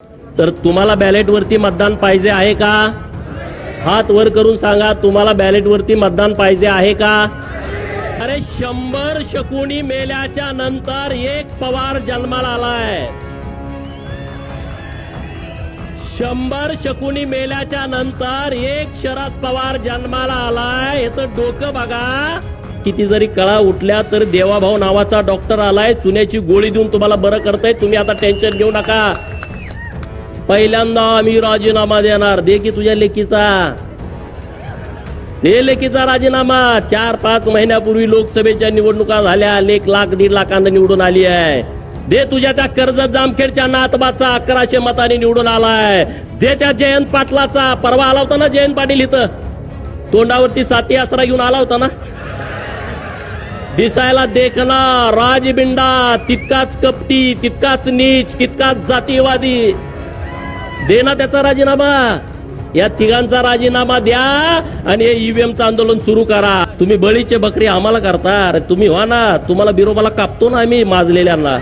तर तुम्हाला बॅलेट वरती मतदान पाहिजे आहे का? हात वर करून सांगा, तुम्हाला बॅलेट वरती मतदान पाहिजे आहे का? अरे 100 शकुनी मेल्याच्या नंतर एक पवार जन्माला आलाय. 100 शकुनी मेल्याच्या नंतर एक शरद पवार जन्माला आलाय. हे तर डोकं बघा. किती जरी कळा उठल्या तर देवाभाऊ नावाचा डॉक्टर आलाय, चुन्याची गोळी देऊन तुम्हाला बरं करताय. तुम्ही आता टेन्शन घेऊ नका. पहिल्यांदा आम्ही राजीनामा देणार. दे की तुझ्या लेकीचा, दे लेकीचा राजीनामा. 4-5 महिन्यापूर्वी लोकसभेच्या निवडणुका झाल्या, 1 लाख 1.5 लाखांना निवडून आली आहे. दे तुझ्या त्या कर्जत जामखेडच्या नातबाचा 1100 मतांनी निवडून आलाय. दे त्या जयंत पाटलाचा, परवा आला होता ना जयंत पाटील इथं, तोंडावरती साथी आसरा घेऊन आला होता ना. दिसायला देखना, राजबिंडा, तितकाच कपटी, तितकाच नीच, तितकाच जातीवादी. दे ना त्याचा राजीनामा. या तिघांचा राजीनामा द्या आणि ईव्हीएमचं आंदोलन सुरू करा. तुम्ही बळीचे बकरी आम्हाला करता. अरे तुम्ही व्हा ना, तुम्हाला बिरोबाला कापतो ना आम्ही माजलेल्यांना.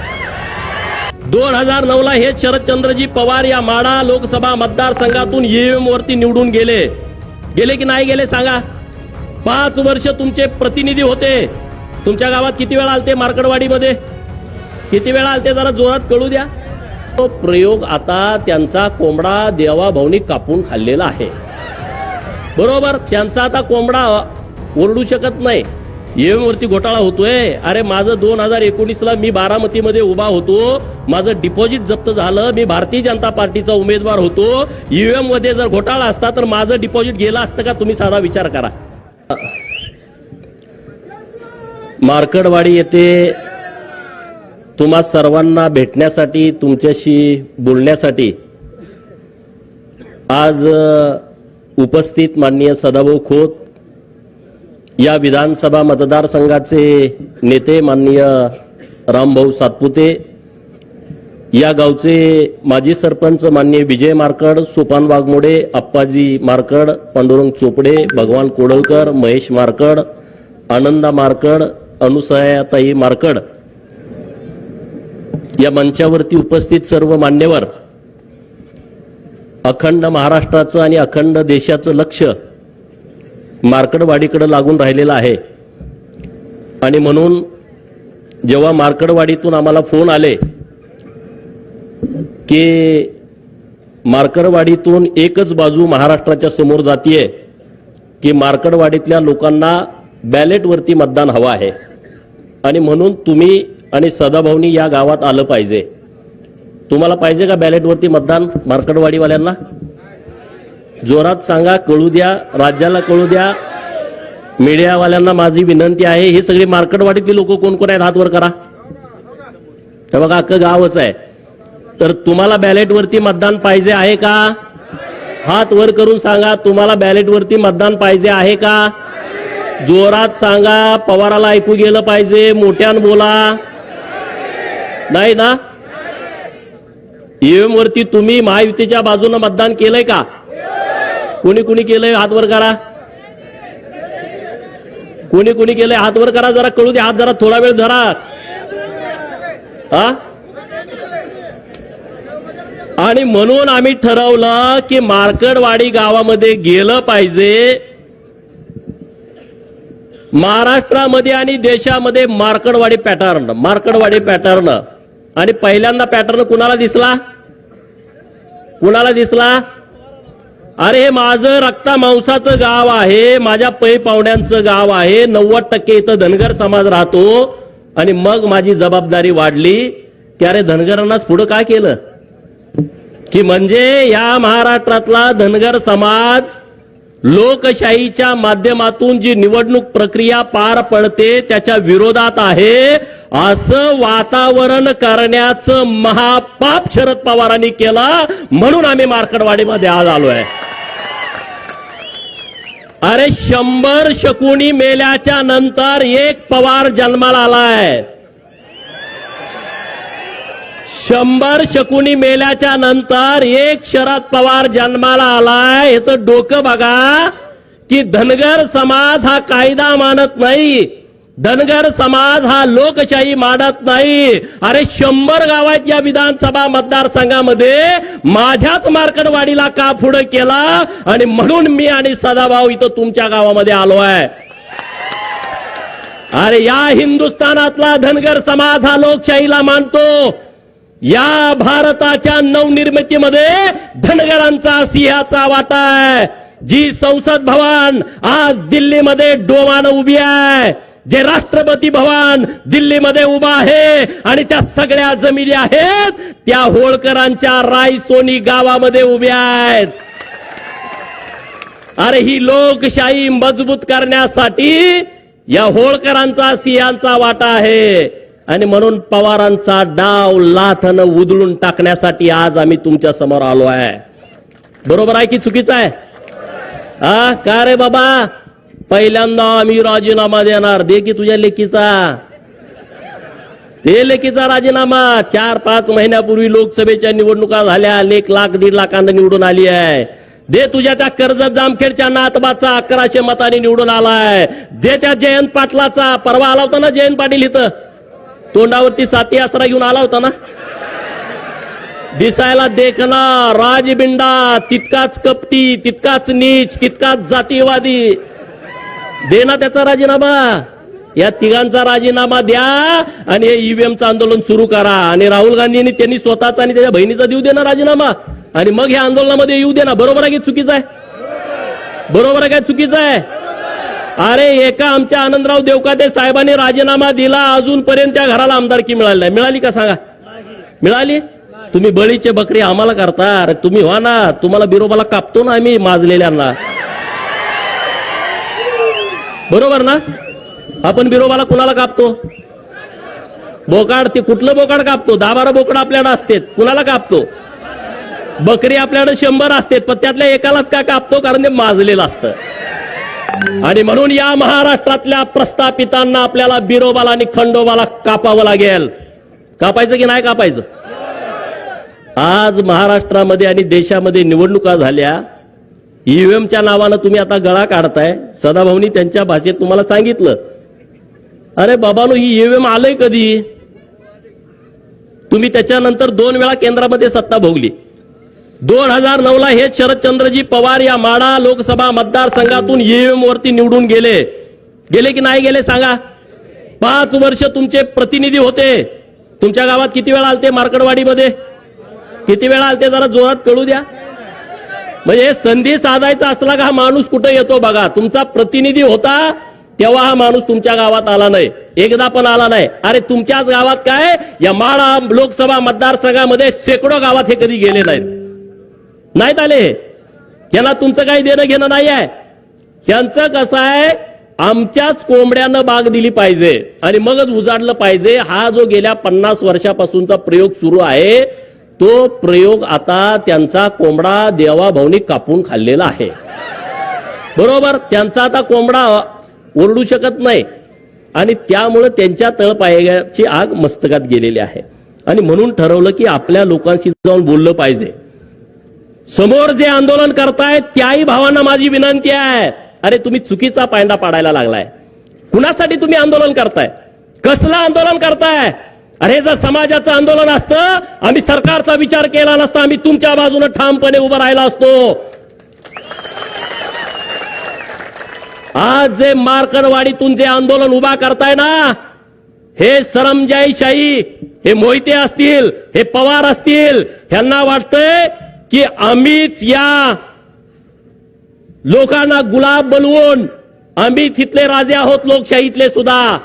2009 ला हे शरदचंद्रजी पवार या माढा लोकसभा मतदारसंघातून ईव्हीएम वरती निवडून गेले की नाही गेले सांगा? 5 वर्ष तुमचे प्रतिनिधी होते. तुमच्या गावात किती वेळा आलते? मार्कडवाडीमध्ये किती वेळा आलते? जरा जोरात कळू द्या. तो प्रयोग आता त्यांचा कोंबडा देवाभाऊनी कापून खाल्लेला आहे. बरोबर, त्यांचा आता कोंबडा ओरडू शकत नाही. ईव्हीएम वरती घोटाळा होतोय. अरे माझं 2019 ला मी बारामतीमध्ये उभा होतो, माझं डिपॉझिट जप्त झालं, मी भारतीय जनता पार्टीचा उमेदवार होतो. ईव्हीएम मध्ये जर घोटाळा असता तर माझं डिपॉझिट गेलं असतं का? तुम्ही साधा विचार करा. मार्कडवाडी येथे तुम्हा सर्वांना भेटण्यासाठी, तुमच्याशी बोलण्यासाठी आज उपस्थित माननीय सदाभाऊ खोत, या विधानसभा मतदारसंघाचे नेते माननीय रामभाऊ सातपुते, या गावचे माजी सरपंच माननीय विजय मार्कड, सोपान वाघमोडे, अप्पाजी मार्कड, पांडुरंग चोपडे, भगवान कोडळकर, महेश मार्कड, आनंदा मार्कड, अनुसयाताई मार्कड, या मंचावरती उपस्थित सर्व मान्यवर, अखंड महाराष्ट्राचं आणि अखंड देशाचं लक्ष मार्कडवाडीकडे लागून राहिलेलं आहे. आणि म्हणून जेव्हा मार्कडवाडीतून आम्हाला फोन आले की मार्कडवाडीतून एकच बाजू महाराष्ट्राच्या समोर जातीये की मार्कडवाडीतल्या लोकांना बॅलेटवरती मतदान हवं आहे आणि म्हणून तुम्ही आणि सदाभाऊनी या गावात आलं पाहिजे. तुम्हाला पाहिजे का बॅलेटवरती मतदान? मार्कडवाडीवाल्यांना जोरात सांगा, कळू द्या, राज्याला कळू द्या. मीडियावाल्यांना माझी विनंती आहे, हे सगळे मार्कडवाडीतले लोक कोण कोण आहेत? हात वर करा. हे बघा, अख्खं गावच आहे. तर तुम्हाला बॅलेटवरती मतदान पाहिजे आहे का? हात वर करून सांगा, तुम्हाला बॅलेटवरती मतदान पाहिजे आहे का? जोरात सांगा, पवाराला ऐकू गेलं पाहिजे. मोठ्यानं बोला. नाही ना? ईव्हीएम वरती तुम्ही महायुतीच्या बाजूने मतदान केलंय का? कोणी कोणी केलंय? हात वर करा. कोणी कोणी केलंय? हात वर करा. जरा कळू दे. हात जरा थोडा वेळ धरा. हा, आणि म्हणून आम्ही ठरवलं की मार्कडवाडी गावामध्ये गेलं पाहिजे. महाराष्ट्रामध्ये आणि देशामध्ये मार्कडवाडी पॅटर्न. आणि पहिल्यांदा पॅटर्न कुणाला दिसला? कुणाला दिसला? अरे हे माझं रक्ता मांसाचं गाव आहे, माझ्या पै पाहुण्यांचं गाव आहे, 90% इथं धनगर समाज राहतो. आणि मग माझी जबाबदारी वाढली की अरे धनगरांनाच पुढं काय केलं की म्हणजे या महाराष्ट्रातला धनगर समाज लोकशाहीच्या माध्यमातून जी निवडणूक प्रक्रिया पार पडते त्याच्या विरोधात आहे असं वातावरण करण्याचं महापाप शरद पवारांनी केलं. म्हणून आम्ही मार्कडवाडीमध्ये आज आलोय. अरे 100 शकुनी मेल्याच्या नंतर एक पवार जन्माला आलाय. 100 शकुनी मेल्याच्या नंतर एक शरद पवार जन्माला आलाय. याचं डोकं बघा की धनगर समाज हा कायदा मानत नाही, धनगर समाज हा लोकशाही मानत नाही. अरे 100 गावात या विधानसभा मतदारसंघामध्ये माझ्याच मार्कडवाडीला का पुढे केला आणि म्हणून मी आणि सदाभाऊ इथं तुमच्या गावामध्ये आलो आहे. अरे या हिंदुस्थानातला धनगर समाज हा लोकशाहीला मानतो. या भारताच्या नवनिर्मितीमध्ये धनगरांचा सिंहाचा वाटा आहे. जी संसद भवन आज दिल्लीमध्ये डोमानं उभी आहे, जे राष्ट्रपती भवन दिल्लीमध्ये उभा आहे आणि त्या सगळ्या जमिनी आहेत त्या होळकरांच्या रायसोनी गावामध्ये उभ्या आहेत. अरे ही लोकशाही मजबूत करण्यासाठी या होळकरांचा सिंहाचा वाटा आहे आणि म्हणून पवारांचा डाव लाथानं उधळून टाकण्यासाठी आज आम्ही तुमच्या समोर आलो आहे. बरोबर आहे की चुकीचं आहे? हा का रे बाबा, पहिल्यांदा आम्ही राजीनामा देणार. दे की तुझ्या लेकीचा, ते लेकीचा राजीनामा. 4-5 महिन्यापूर्वी लोकसभेच्या निवडणुका झाल्या, 1 लाख 1.5 लाखांना निवडून आली आहे. दे तुझ्या त्या कर्जत जामखेडच्या नातबाचा 1100 मतांनी निवडून आलाय. दे त्या जयंत पाटलाचा, परवा आला होता ना जयंत पाटील इथं, तोंडावरती साती आसरा घेऊन आला होता ना. दिसायला देखना राजबिंडा, तितकाच कपटी, तितकाच नीच, तितकाच जातीवादी. दे ना त्याचा राजीनामा. या तिघांचा राजीनामा द्या आणि हे ईव्हीएमचं आंदोलन सुरू करा. आणि राहुल गांधींनी त्यांनी स्वतःचा आणि त्याच्या बहिणीचा देऊ दे ना राजीनामा आणि मग या आंदोलनामध्ये येऊ दे ना. बरोबर आहे की चुकीचं आहे? बरोबर आहे काय चुकीचं आहे? अरे एका आमच्या आनंदराव देवकाते साहेबांनी राजीनामा दिला, अजूनपर्यंत त्या घराला आमदारकी मिळाली नाही. मिळाली का सांगा? मिळाली? तुम्ही बळीचे बकरी आम्हाला करता. अरे तुम्ही व्हा ना, तुम्हाला बिरोबाला कापतो ना आम्ही माजलेल्यांना. बरोबर ना? आपण बिरोबाला कुणाला कापतो? बोकाड. ते कुठलं बोकाड कापतो? 10-12 बोकड आपल्याकडे असतात, कुणाला कापतो? बकरी आपल्याकडे 100 असतात, पण त्यातल्या एकालाच का कापतो? कारण ते माजलेलं असतं. आणि म्हणून या महाराष्ट्रातल्या प्रस्थापितांना आपल्याला बिरोबाला आणि खंडोबाला कापावं लागेल. कापायचं की नाही कापायचं? आज महाराष्ट्रामध्ये आणि देशामध्ये निवडणुका झाल्या, ईव्हीएमच्या नावानं तुम्ही आता गळा काढताय. सदाभाऊनी त्यांच्या भाषेत तुम्हाला सांगितलं, अरे बाबानो ही ईव्हीएम आलंय कधी? तुम्ही त्याच्यानंतर 2 वेळा केंद्रामध्ये सत्ता भोगली. 2009ला हे शरदचंद्रजी पवार या माढा लोकसभा मतदारसंघातून ईव्हीएम वरती निवडून गेले. गेले की नाही गेले सांगा? 5 वर्ष तुमचे प्रतिनिधी होते. तुमच्या गावात किती वेळा आलते? मार्कडवाडीमध्ये किती वेळा आलते? जरा जोरात कळू द्या. म्हणजे संधी साधायचा असला का हा माणूस कुठे येतो बघा. तुमचा प्रतिनिधी होता तेव्हा हा माणूस तुमच्या गावात आला नाही, एकदा पण आला नाही. अरे तुमच्याच गावात काय, या माढा लोकसभा मतदारसंघामध्ये शेकडो गावात हे कधी गेले नाहीत आले. यांना तुमचं काही देणं घेणं नाही आहे. यांचं कसं आहे, आमच्याच कोंबड्यानं बाग दिली पाहिजे आणि मगच उजाडलं पाहिजे. हा जो गेल्या 50 वर्षापासूनचा प्रयोग सुरू आहे, तो प्रयोग आता त्यांचा कोंबडा देवाभाऊनी कापून खाल्लेला आहे. बरोबर? त्यांचा आता कोंबडा ओरडू शकत नाही आणि त्यामुळे त्यांच्या तळपायाची आग मस्तकात गेलेली आहे. आणि म्हणून ठरवलं की आपल्या लोकांशी जाऊन बोललं पाहिजे. समोर जे आंदोलन करतायत त्याही भावांना माझी विनंती आहे, अरे तुम्ही चुकीचा पायंडा पाडायला लागलाय. कुणासाठी तुम्ही आंदोलन करताय? कसलं आंदोलन करताय? अरे जर समाजाचं आंदोलन असतं, आम्ही सरकारचा विचार केला नसता, आम्ही तुमच्या बाजूने ठामपणे उभं राहिला असतो. आज जे मार्कडवाडीतून जे आंदोलन उभा करताय ना, हे सरंजाईशाही, हे मोहिते असतील, हे पवार असतील, ह्यांना वाटतंय की आम्हीच या लोकांना गुलाब बनवून आम्हीच इथले राजे आहोत लोकशाहीतले सुद्धा.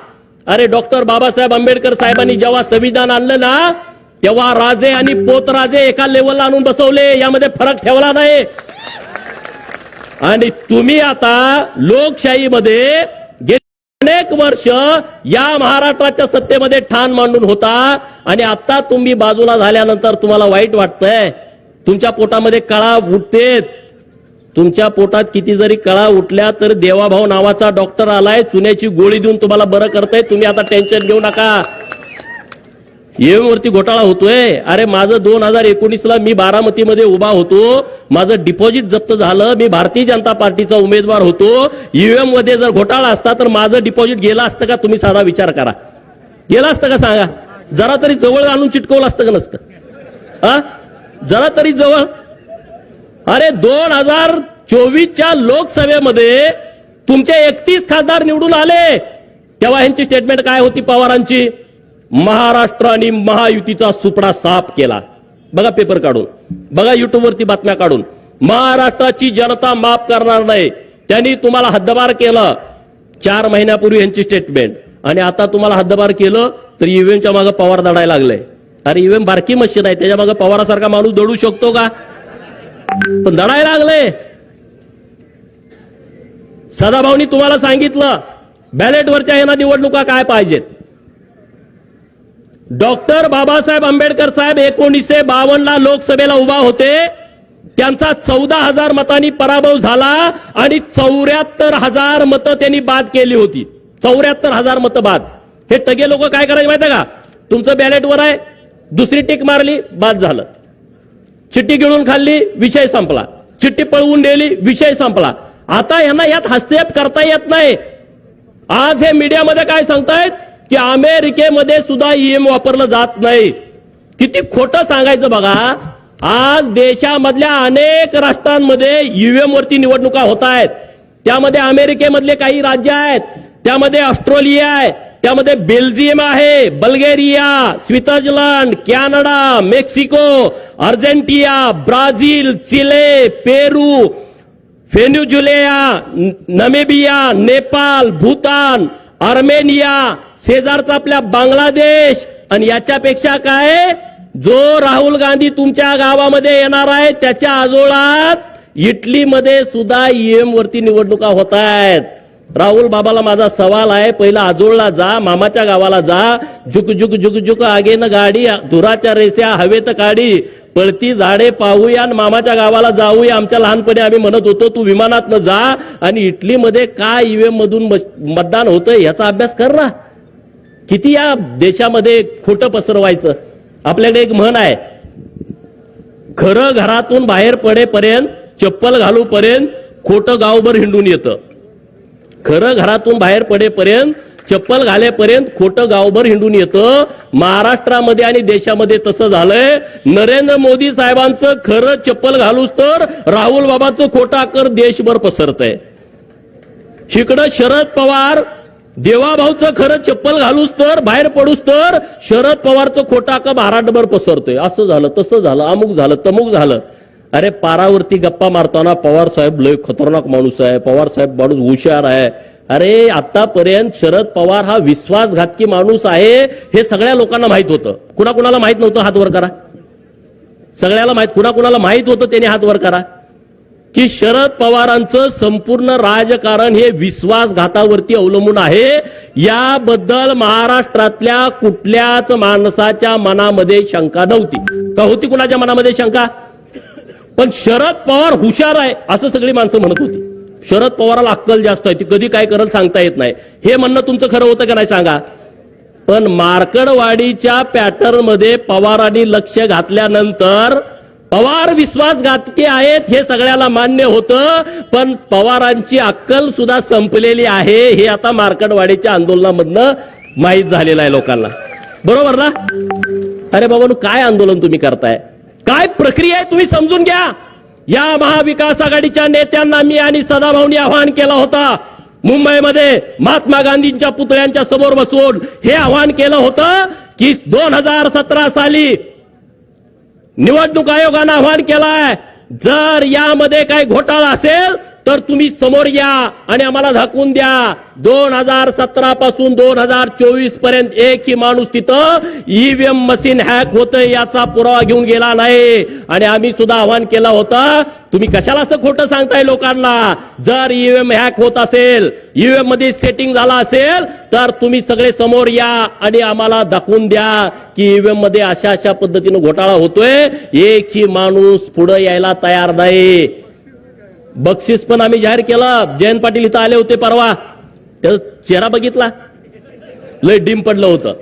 अरे डॉक्टर बाबासाहेब आंबेडकर साहेबांनी जेव्हा संविधान आणलं ना, तेव्हा राजे आणि पोतराजे एका लेवलला आणून बसवले, यामध्ये फरक ठेवला नाही. आणि तुम्ही आता लोकशाहीमध्ये गेली अनेक वर्ष या महाराष्ट्राच्या सत्तेमध्ये ठाण मांडून होता आणि आता तुम्ही बाजूला झाल्यानंतर तुम्हाला वाईट वाटतंय. तुमच्या पोटामध्ये कळा उठतेत. तुमच्या पोटात किती जरी कळा उठल्या तर देवाभाऊ नावाचा डॉक्टर आलाय, चुन्याची गोळी देऊन तुम्हाला बरं करताय. तुम्ही आता टेन्शन घेऊ नका. ईव्हीएम वरती घोटाळा होतोय. अरे माझं 2019ला मी बारामतीमध्ये उभा होतो, माझं डिपॉझिट जप्त झालं, मी भारतीय जनता पार्टीचा उमेदवार होतो. ईव्हीएम मध्ये जर घोटाळा असता तर माझं डिपॉझिट गेलं असतं का? तुम्ही साधा विचार करा, गेलं असतं का सांगा? जरा तरी जवळ आणून चिटकवलं असतं का नसतं? हा, जरा तरी जवळ. अरे 2024च्या लोकसभेमध्ये तुमचे 31 खासदार निवडून आले, तेव्हा ह्यांची स्टेटमेंट काय होती पवारांची? महाराष्ट्र आणि महायुतीचा सुपडा साफ केला. बघा पेपर काढून, बघा युट्यूबवरती बातम्या काढून. महाराष्ट्राची जनता माफ करणार नाही, त्यांनी तुम्हाला हद्दपार केलं. 4 महिन्यापूर्वी यांची स्टेटमेंट. आणि आता तुम्हाला हद्दपार केलं तर ईव्हीएमच्या मागे पवार दडायला लागले. अरे ईव्हीएम बारकी मशीन आहे, त्याच्या मागे पवारासारखा माणूस दडू शकतो का? पण दडायला लागले. सदाभाऊनी तुम्हाला सांगितलं बॅलेटवरच्या यांना निवडणुका काय पाहिजेत. डॉक्टर बाबासाहेब आंबेडकर साहेब 1952ला लोकसभेला उभा होते, त्यांचा 14,000 मतांनी पराभव झाला आणि 74,000 मतं त्यांनी बाद केली होती. 74,000 मतं बाद. हे टगे लोक काय करायचे माहिती का? तुमचं बॅलेटवर आहे, दुसरी टिक मारली, बाद झालं. चिठ्ठी गिळून खाल्ली, विषय संपला. चिठ्ठी पळवून नेली, विषय संपला. आता यांना यात हस्तक्षेप करता येत नाही. आज हे मीडियामध्ये काय सांगतायत की अमेरिकेमध्ये सुद्धा ईव्हीएम वापरलं जात नाही. किती खोटं सांगायचं बघा. आज देशामधल्या अनेक राष्ट्रांमध्ये ईव्हीएम वरती निवडणुका होत आहेत. त्यामध्ये अमेरिकेमधले काही राज्य आहेत, त्यामध्ये ऑस्ट्रेलिया आहे, त्यामध्ये बेल्जियम आहे, Bulgaria, Switzerland, Canada, Mexico, Argentina, Brazil, Chile, Peru, Venezuela, Namibia, Nepal, Bhutan, Armenia, शेजारचा आपल्या बांगलादेश. आणि याच्यापेक्षा काय, जो राहुल गांधी तुमच्या गावामध्ये येणार आहे त्याच्या आजोळात इटलीमध्ये सुद्धा ईव्हीएम वरती निवडणुका होत आहेत. राहुल बाबाला माझा सवाल आहे, पहिला आजोळला जा, मामाच्या गावाला जा. जुक जुक जुक जुक आगेन गाडी, धुराच्या रेस्या हवेत काढी, पळती झाडे पाहूया आणि मामाच्या गावाला जाऊया. आमच्या लहानपणी आम्ही म्हणत होतो तू विमानातनं जा. आणि इटलीमध्ये काय ईव्हीएम मधून मतदान होतं याचा अभ्यास कर ना. किती या देशामध्ये खोटं पसरवायचं. आपल्याकडे एक म्हण आहे, खरं घरातून बाहेर पडेपर्यंत, चप्पल घालूपर्यंत खोटं गावभर हिंडून येतं. खरं घरातून बाहेर पडेपर्यंत, चप्पल घालेपर्यंत खोटं गावभर हिंडून येतं. महाराष्ट्रामध्ये आणि देशामध्ये तसं झालंय. नरेंद्र मोदी साहेबांचं खरं चप्पल घालूच तर राहुल बाबाचं खोटं अकर देशभर पसरतंय. इकडं शरद पवार देवाभाऊचं खरं चप्पल घालूच तर, बाहेर पडूच तर शरद पवारचं खोटं अकर महाराष्ट्रभर पसरतोय. असं झालं, तसं झालं, अमुक झालं, तमुक झालं. अरे पारावरती गप्पा मारताना पवार साहेब लय खतरनाक माणूस आहे, पवार साहेब माणूस हुशार आहे. अरे आतापर्यंत शरद पवार हा विश्वासघातकी माणूस आहे हे सगळ्या लोकांना माहित होतं. कुणाकुणाला माहित नव्हतं? हात वर करा. सगळ्याला माहित. कुणाकुणाला माहित होतं त्यांनी हात वर करा की शरद पवारांचं संपूर्ण राजकारण हे विश्वासघातावरती अवलंबून आहे. याबद्दल महाराष्ट्रातल्या कुठल्याच माणसाच्या मनामध्ये शंका नव्हती. का होती कुणाच्या मनामध्ये शंका? पण शरद पवार हुशार आहे असं सगळी माणसं म्हणत होती. शरद पवाराला अक्कल जास्त आहे, ती कधी काय करल सांगता येत नाही. हे म्हणणं तुमचं खरं होतं का नाही सांगा? पण मार्कडवाडीच्या पॅटर्न मध्ये पवारांनी लक्ष घातल्यानंतर पवार विश्वासघातकी आहेत हे सगळ्याला मान्य होतं. पण पवारांची अक्कल सुद्धा संपलेली आहे हे आता मार्कडवाडीच्या आंदोलनामधनं माहीत झालेलं आहे लोकांना. बरोबर ना? अरे बाबांनो, काय आंदोलन तुम्ही करताय? काय प्रक्रिया आहे तुम्ही समजून घ्या. या महाविकास आघाडीच्या नेत्यांना मी आणि सदाभाऊंनी आवाहन केलं होतं. मुंबईमध्ये महात्मा गांधींच्या पुतळ्यांच्या समोर बसून हे आवाहन केलं होतं की 2017 साली निवडणूक आयोगानं आवाहन केलाय, जर यामध्ये काही घोटाळा असेल तर तुम्ही समोर या आणि आम्हाला दाखवून द्या. 2017 पासून 2024 पर्यंत एकही माणूस तिथं ईव्हीएम मशीन हॅक होतंय याचा पुरावा घेऊन गेला नाही. आणि आम्ही सुद्धा आवाहन केलं होतं, तुम्ही कशाला असं खोटं सांगताय लोकांना? जर ईव्हीएम हॅक होत असेल, ईव्हीएम मध्ये सेटिंग झाला असेल तर तुम्ही सगळे समोर या आणि आम्हाला दाखवून द्या की ईव्हीएम मध्ये अशा अशा पद्धतीनं घोटाळा होतोय. एकही माणूस पुढे यायला तयार नाही. बक्षीस पण आम्ही जाहीर केलं. जयंत पाटील इथं आले होते परवा, त्याचा चेहरा बघितला, लय डिम पडलं होतं.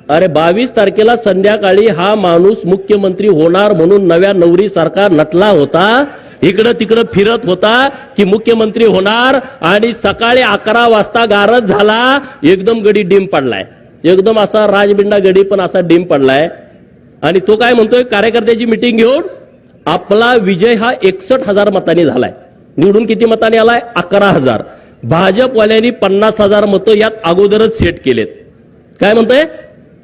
अरे 22 तारखेला संध्याकाळी हा माणूस मुख्यमंत्री होणार म्हणून नव्या नवरी सारखा नटला होता, इकडं तिकडं फिरत होता की मुख्यमंत्री होणार, आणि सकाळी 11 वाजता गारज झाला, एकदम गडी डिम पडलाय, एकदम असा राजबिंडा गडी पण असा डिम पडलाय. आणि तो काय म्हणतोय, कार्यकर्त्याची मिटिंग घेऊन आपला विजय हा 61,000 मतांनी झालाय. निवडून किती मतांनी आलाय? 11,000. भाजपवाल्यांनी 50,000 मतं यात अगोदरच सेट केलेत. काय म्हणतोय?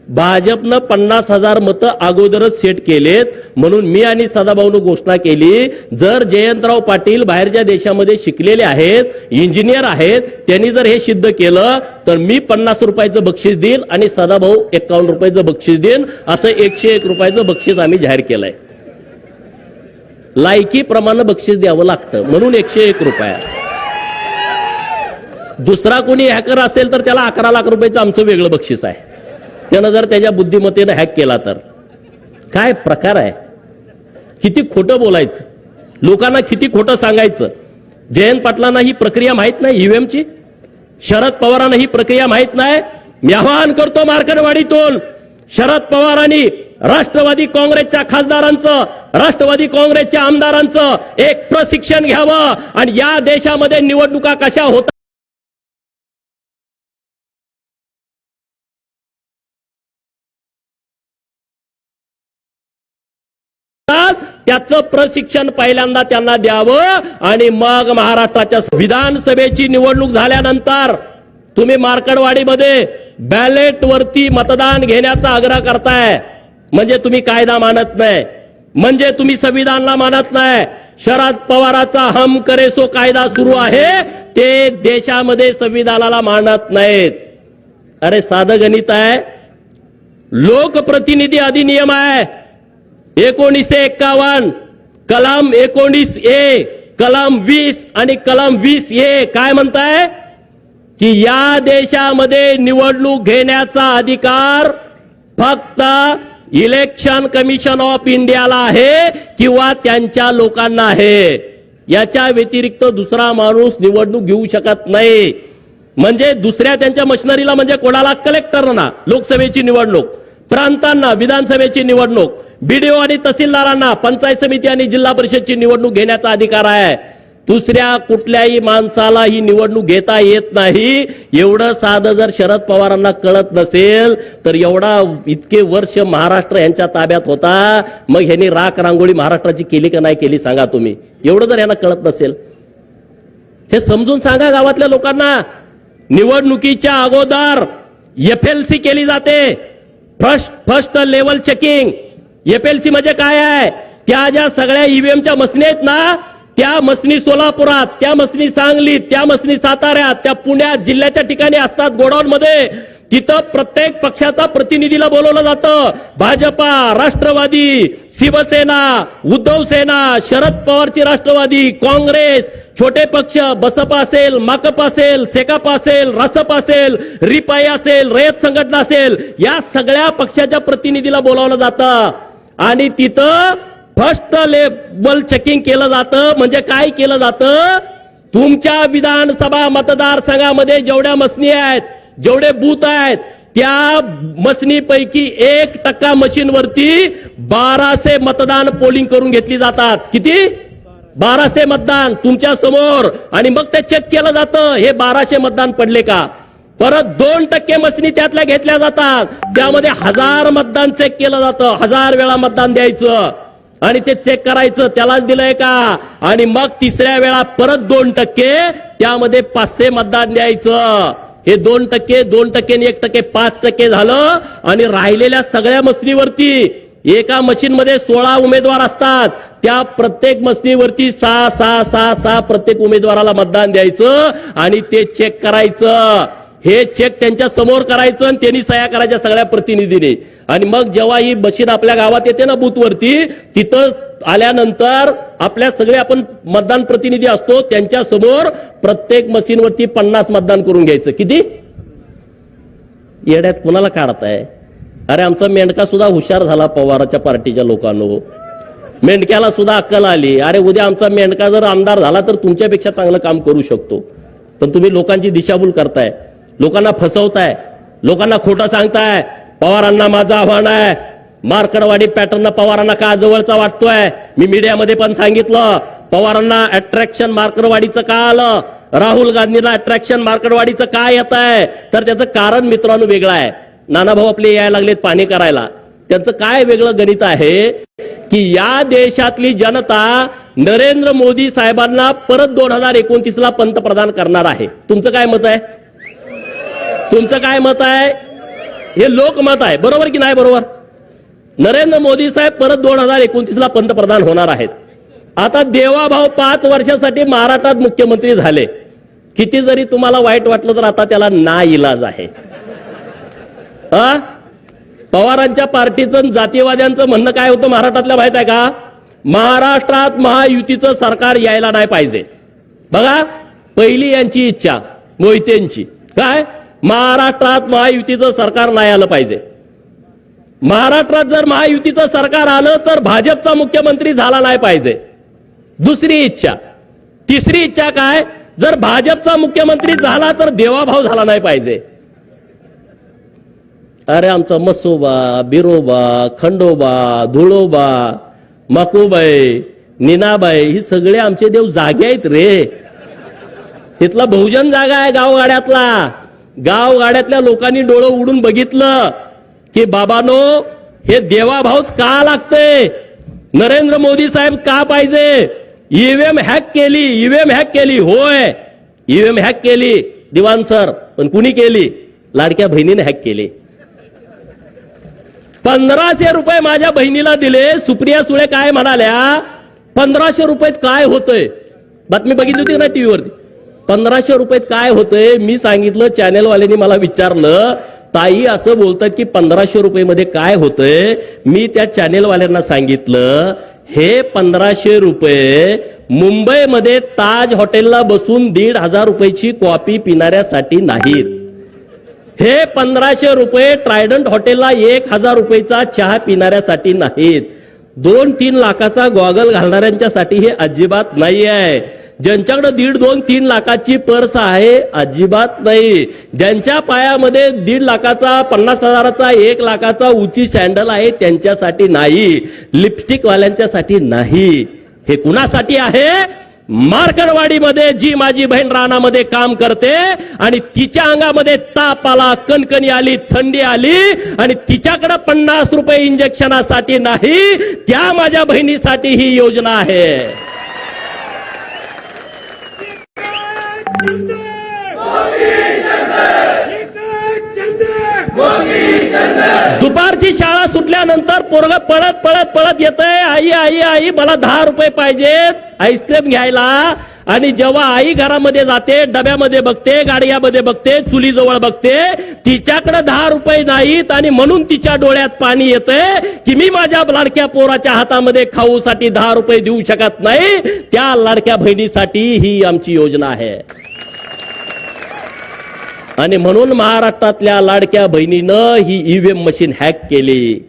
भाजपनं 50,000 मतं अगोदरच सेट केलेत. म्हणून मी आणि सदाभाऊनं घोषणा केली, जर जयंतराव पाटील बाहेरच्या देशामध्ये शिकलेले आहेत, इंजिनियर आहेत, त्यांनी जर हे सिद्ध केलं तर मी 50 रुपयाचं बक्षीस देईल आणि सदाभाऊ 51 रुपयाचं बक्षीस देईन. असं 101 रुपयाचं बक्षीस आम्ही जाहीर केलंय. लायकीप्रमाणे बक्षीस द्यावं लागतं म्हणून 101 रुपया. दुसरा कोणी हॅकर असेल तर त्याला 11 लाख रुपयाचं आमचं वेगळं बक्षीस आहे. त्यानं जर त्याच्या बुद्धिमत्तेनं हॅक केला तर काय प्रकार आहे? किती खोटं बोलायचं, लोकांना किती खोटं सांगायचं. जयंत पाटलांना ही प्रक्रिया माहित नाही ईव्हीएमची, शरद पवारांना ही प्रक्रिया माहित नाही. मी आवाहन करतो मार्कंडवाडीतून शरद पवारांनी राष्ट्रवादी काँग्रेसच्या खासदारांचं, राष्ट्रवादी काँग्रेसच्या आमदारांचं एक प्रशिक्षण घ्यावं आणि या देशामध्ये निवडणुका कशा होतात त्याचं प्रशिक्षण पहिल्यांदा त्यांना द्यावं. आणि मग महाराष्ट्राच्या विधानसभेची निवडणूक झाल्यानंतर तुम्ही मार्कंडवाडीमध्ये बॅलेट वरती मतदान घेण्याचा आग्रह करताय, म्हणजे तुम्ही कायदा मानत नाही, म्हणजे तुम्ही संविधानाला मानत नाही. शरद पवाराचा हम करे सो कायदा सुरू आहे, ते देशामध्ये संविधानाला मानत नाहीत. अरे साधं गणित आहे, लोकप्रतिनिधी अधिनियम आहे 1951, कलम 19A, कलम 20 आणि कलम 20A काय म्हणताय की या देशामध्ये निवडणूक घेण्याचा अधिकार फक्त इलेक्शन कमिशन ऑफ इंडियाला आहे किंवा त्यांच्या लोकांना आहे. याच्या व्यतिरिक्त दुसरा माणूस निवडणूक घेऊ शकत नाही. म्हणजे दुसऱ्या त्यांच्या मशिनरीला, म्हणजे कोणाला? कलेक्टरना लोकसभेची निवडणूक, प्रांतांना विधानसभेची निवडणूक, बीडीओ आणि तहसीलदारांना पंचायत समिती आणि जिल्हा परिषदची निवडणूक घेण्याचा अधिकार आहे. दुसऱ्या कुठल्याही माणसाला ही निवडणूक घेता येत नाही. एवढं साधं जर शरद पवारांना कळत नसेल तर एवढा इतके वर्ष महाराष्ट्र यांच्या ताब्यात होता, मग ह्यांनी राख रांगोळी महाराष्ट्राची केली का नाही केली सांगा तुम्ही. एवढं जर यांना कळत नसेल हे समजून सांगा गावातल्या लोकांना. निवडणुकीच्या अगोदर FLC केली जाते, फर्स्ट लेवल चेकिंग. FLC म्हणजे काय आहे? त्या ज्या सगळ्या ईव्हीएमच्या मशिनी आहेत ना, त्या मशिनी सोलापुरात, त्या मशिनी सांगलीत, त्या मशिनी साताऱ्यात, त्या पुण्यात जिल्ह्याच्या ठिकाणी असतात गोडाऊन मध्ये. तिथं प्रत्येक पक्षाचा प्रतिनिधीला बोलवलं जातं. भाजपा, राष्ट्रवादी, शिवसेना, उद्धव सेना, शरद पवारची राष्ट्रवादी, काँग्रेस, छोटे पक्ष, बसपा असेल, माकप असेल, सेकाप असेल, रासप असेल, रिपाई असेल, रयत संघटना असेल, या सगळ्या पक्षाच्या प्रतिनिधीला बोलावलं जातं आणि तिथं फर्स्ट लेवल चेकिंग केलं जातं. म्हणजे काय केलं जातं? तुमच्या विधानसभा मतदारसंघामध्ये जेवढ्या मशिनी आहेत, जेवढे बूथ आहेत, त्या मशिनीपैकी 1% मशीनवरती 1200 मतदान पोलिंग करून घेतली जातात. किती? 1200 मतदान तुमच्या समोर. आणि मग ते चेक केलं जातं हे 1200 मतदान पडले का. परत 2% मशिनी त्यातल्या घेतल्या जातात, त्यामध्ये 1000 मतदान चेक केलं जातं. 1000 वेळा मतदान द्यायचं आणि ते चेक करायचं त्यालाच दिलंय का. आणि मग तिसऱ्या वेळा परत 2%, त्यामध्ये 500 मतदान द्यायचं. हे 2%, 2% आणि 1%, 5% झालं. आणि राहिलेल्या सगळ्या मशिनीवरती एका मशीनमध्ये 16 उमेदवार असतात, त्या प्रत्येक मशिनीवरती 6 प्रत्येक उमेदवाराला मतदान द्यायचं आणि ते चेक करायचं. हे चेक त्यांच्या समोर करायचं आणि त्यांनी सह्या करायच्या सगळ्या प्रतिनिधींनी. आणि मग जेव्हा ही मशीन आपल्या गावात येते ना बूथवरती, तिथं आल्यानंतर आपल्या सगळे आपण मतदान प्रतिनिधी असतो, त्यांच्या समोर प्रत्येक मशीनवरती 50 मतदान करून घ्यायचं. किती? येड्यात कुणाला काढताय? अरे आमचा मेंढका सुद्धा हुशार झाला पवाराच्या पार्टीच्या लोकांनो. मेंढक्याला सुद्धा अक्कल आली. अरे उद्या आमचा मेंढका जर आमदार झाला तर तुमच्यापेक्षा चांगलं काम करू शकतो. पण तुम्ही लोकांची दिशाभूल करताय, लोकांना फसवताय, लोकांना खोटं सांगताय. पवारांना माझं आव्हान आहे, मार्कडवाडी पॅटर्न पवारांना का जवळचा वाटतोय? मी मीडियामध्ये पण सांगितलं, पवारांना अट्रॅक्शन मार्कडवाडीचं का आलं, राहुल गांधींना अट्रॅक्शन मार्कडवाडीचं का येत आहे? तर त्याचं कारण मित्रांनो वेगळं आहे. नानाभाऊ आपले यायला लागलेत पाणी करायला. त्यांचं काय वेगळं गणित आहे की या देशातली जनता नरेंद्र मोदी साहेबांना परत 2029ला पंतप्रधान करणार आहे. तुमचं काय मत आहे? तुमचं काय मत आहे? हे लोकमत आहे, बरोबर की नाही बरोबर? नरेंद्र मोदी साहेब परत 2029ला पंतप्रधान होणार आहेत. आता देवाभाऊ 5 वर्षासाठी महाराष्ट्रात मुख्यमंत्री झाले. किती जरी तुम्हाला वाईट वाटलं तर आता त्याला नाइलाज आहे. पवारांच्या पार्टीचं जातीवाद्यांचं म्हणणं काय होतं महाराष्ट्रातल्या माहित आहे का? महाराष्ट्रात महायुतीचं सरकार यायला नाही पाहिजे. बघा, पहिली यांची इच्छा मोहितेंची काय, महाराष्ट्रात महायुतीचं सरकार नाही आलं पाहिजे. महाराष्ट्रात जर महायुतीचं सरकार आलं तर भाजपचा मुख्यमंत्री झाला नाही पाहिजे, दुसरी इच्छा. तिसरी इच्छा काय, जर भाजपचा मुख्यमंत्री झाला तर देवाभाऊ झाला नाही पाहिजे. अरे आमचा मसोबा, बिरोबा, खंडोबा, धुळोबा, मकुबाई, नीनाबाई ही सगळे आमचे देव जागे आहेत रे. तिथला बहुजन जागा आहे गावगाड्यातला. गावगाड्यातल्या लोकांनी डोळं उडून बघितलं की बाबानो हे देवाभाऊच का लागते, नरेंद्र मोदी साहेब का पाहिजे. ईव्हीएम हॅक केली, ईव्हीएम हॅक केली, होय ईव्हीएम हॅक केली दिवाण सर, पण कुणी केली? लाडक्या बहिणीने हॅक केली. 1500 रुपये माझ्या बहिणीला दिले. सुप्रिया सुळे काय म्हणाल्या, 1500 रुपयात काय होतंय? बातमी बघितली होती ना टीव्हीवरती. 1500 रुपयात काय होतंय? मी सांगितलं, चॅनेलवाल्यांनी मला विचारलं, ताई असं बोलतात की 1500 रुपये काय होतंय. मी त्या चॅनेलवाल्यांना सांगितलं, हे 1500 रुपये मुंबईमध्ये ताज हॉटेलला बसून 1,500 रुपयाची कॉफी पिणाऱ्यासाठी नाहीत. हे 1500 रुपये ट्रायडंट हॉटेलला 1,000 रुपयाचा चहा पिणाऱ्यासाठी नाहीत. 2-3 लाखाचा गॉगल घालणाऱ्यांच्यासाठी हे अजिबात नाही आहे. ज्यांच्याकडे 1.5-2-3 लाखाची पर्स आहे अजिबात नाही. ज्यांच्या पायामध्ये 1.5 लाखाचा, 50,000चा, 1 लाखाचा उंची सॅन्डल आहे त्यांच्यासाठी नाही. लिपस्टिक वाल्यांच्यासाठी नाही. हे कुणासाठी आहे? मार्कडवाडीमध्ये जी माझी बहीण रानामध्ये काम करते आणि तिच्या अंगामध्ये ताप आला, कणकणी आली, थंडी आली आणि तिच्याकडे 50 रुपये इंजेक्शनासाठी नाही, त्या माझ्या बहिणीसाठी ही योजना आहे. दुपारची शाळा सुटल्यानंतर पोरग पळत पळत पळत येतंय, आई आई आई मला 10 रुपये पाहिजेत आईस्क्रीम घ्यायला. आणि जेव्हा आई घरामध्ये जाते, डब्यामध्ये बघते, गाडग्यामध्ये बघते, चुलीजवळ बघते, तिच्याकडे 10 रुपये नाहीत आणि म्हणून तिच्या डोळ्यात पाणी येतंय की मी माझ्या लाडक्या पोराच्या हातामध्ये खाऊसाठी 10 रुपये देऊ शकत नाही. त्या लाडक्या बहिणीसाठी ही आमची योजना आहे. आणि म्हणून महाराष्ट्रातल्या लाडक्या बहिणीनं ही ईव्हीएम मशीन हॅक केली.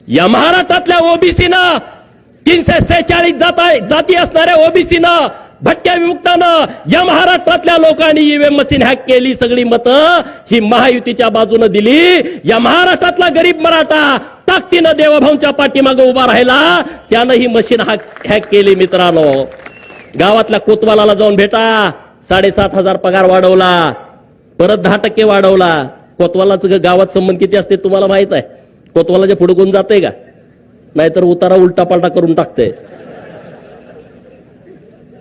या महाराष्ट्रातल्या ओबीसीनं, 346 जाती असणाऱ्या ओबीसीनं, भटक्या विमुक्तानं, या महाराष्ट्रातल्या लोकांनी ईव्हीएम मशीन हॅक केली. सगळी मतं ही महायुतीच्या बाजूने दिली. या महाराष्ट्रातला गरीब मराठा ताकदीनं देवाभाऊंच्या पाठीमागे उभा राहिला, त्यानं ही मशीन हॅक केली. मित्रांनो, गावातल्या कोतवालाला जाऊन भेटा. 7,500 पगार वाढवला, परत 10% वाढवला. कोतवालाच गावात संबंध किती असते तुम्हाला माहित आहे? कोतवालाच्या पुढे कोण जाते का? नाहीतर उतारा उलटा पालटा करून टाकते.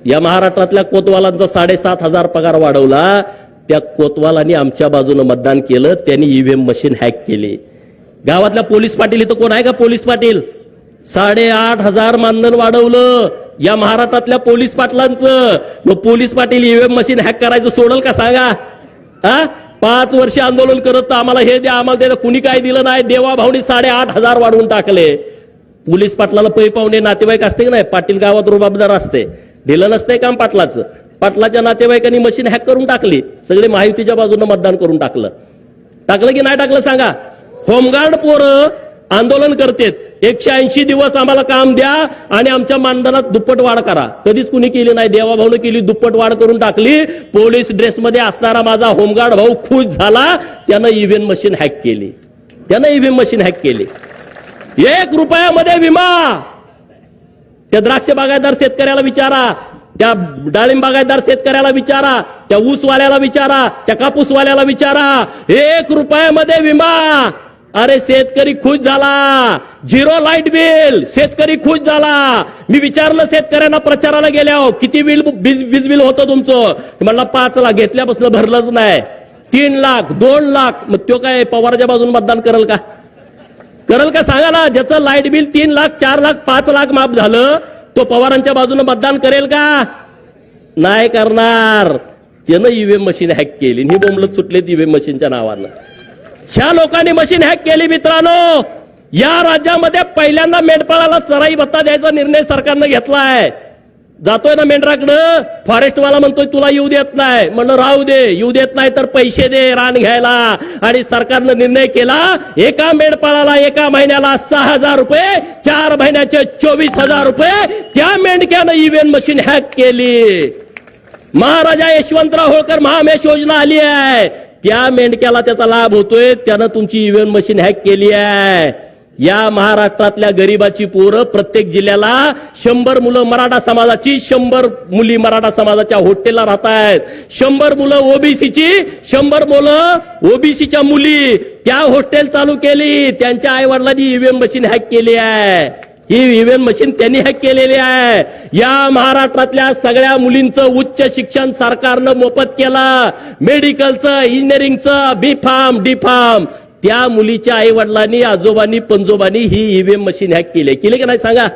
या महाराष्ट्रातल्या कोतवालांचा 7,500 पगार वाढवला. त्या कोतवालांनी आमच्या बाजूने मतदान केलं, त्यांनी ईव्हीएम मशीन हॅक केली. गावातल्या पोलीस पाटील इथं कोण आहे का? पोलीस पाटील 8,500 मानधन वाढवलं या महाराष्ट्रातल्या पोलीस पाटलांचं. मग police Patil EVM machine hack करायचं सोडल का सांगा? 5 वर्ष आंदोलन करत आम्हाला हे द्या, आम्हाला द्या, कुणी काय दिलं नाही. देवाभाऊनी 8,500 वाढवून टाकले. पोलीस पाटलाला पै पाहुणे नातेवाईक असते की नाही? पाटील गावात रुबाबदार असते, ढिलं नसते काम पाटलाचं. पाटलाच्या नातेवाईकांनी मशीन हॅक करून टाकली. सगळे महायुतीच्या बाजूने मतदान करून टाकलं की नाही टाकलं सांगा? होमगार्ड पोरं आंदोलन करतेत, 180 दिवस आम्हाला काम द्या आणि आमच्या मानधनात दुप्पट वाढ करा. कधीच कुणी केली नाही. देवाभाऊने केली, दुप्पट वाढ करून टाकली. पोलीस ड्रेसमध्ये असणारा माझा होमगार्ड भाऊ खुश झाला, त्यानं ईव्हीएम मशीन हॅक केली. त्यानं ईव्हीएम मशीन हॅक केली. 1 रुपयामध्ये विमा. त्या द्राक्ष बागायतदार शेतकऱ्याला विचारा, त्या डाळिंब बागायतदार शेतकऱ्याला विचारा, त्या ऊसवाल्याला विचारा, त्या कापूसवाल्याला विचारा. 1 रुपयामध्ये विमा. अरे शेतकरी खुश झाला. 0 लाईट बिल. शेतकरी खुश झाला. मी विचारलं शेतकऱ्यांना प्रचाराला गेल्यावर, किती वीज बिल होतं तुमचं? म्हणला 5 लाख. घेतल्यापासून भरलंच नाही. 3 लाख, 2 लाख. मग तो काय पवारच्या बाजून मतदान करेल का? करेल का सांगा ना. ज्याचं लाईट बिल 3 लाख, 4 लाख, 5 लाख माफ झालं, तो पवारांच्या बाजूने मतदान करेल का? नाही करणार. त्यानं ईव्हीएम मशीन हॅक केली. ही बोंबलत सुटले ईव्हीएम मशीनच्या नावानं. ह्या लोकांनी मशीन हॅक केली. मित्रांनो, या राज्यामध्ये पहिल्यांदा मेंढपाळाला चराई भत्ता द्यायचा निर्णय सरकारनं घेतलाय. जातोय ना मेंढराकडं, फॉरेस्टवाला म्हणतोय तुला येऊ देत नाही. म्हणलं राहू दे, येऊ देत नाही तर पैसे दे रान घ्यायला. आणि सरकारनं निर्णय केला, एका मेंढपाळाला एका महिन्याला 6,000 रुपये, 4 महिन्याचे 24,000 रुपये. त्या मेंढक्यानं ईव्हीएम मशीन हॅक केली. महाराजा यशवंतराव होळकर महामेश योजना आली आहे. त्या मेंढक्याला त्याचा लाभ होतोय. त्यानं तुमची ईव्हीएम मशीन हॅक केली आहे. या महाराष्ट्रातल्या गरिबाची पोरं, प्रत्येक जिल्ह्याला 100 मुलं मराठा समाजाची, 100 मुली मराठा समाजाच्या हॉस्टेलला राहत आहेत. 100 मुलं ओबीसीची, 100 मुलं ओबीसीच्या मुली. त्या हॉस्टेल चालू केली. त्यांच्या आई वडिलांनी ईव्हीएम मशीन हॅक केली आहे. ही ईव्हीएम मशीन त्यांनी हॅक केलेली आहे. या महाराष्ट्रातल्या सगळ्या मुलींचं उच्च शिक्षण सरकारनं मोफत केलं. मेडिकलचं, इंजिनिअरिंगचं, B.Pharm, D.Pharm. त्या मुलीच्या आई वडिलांनी, आजोबांनी, पंजोबांनी ही ईव्हीएम मशीन हॅक केली. केली की नाही सांगा?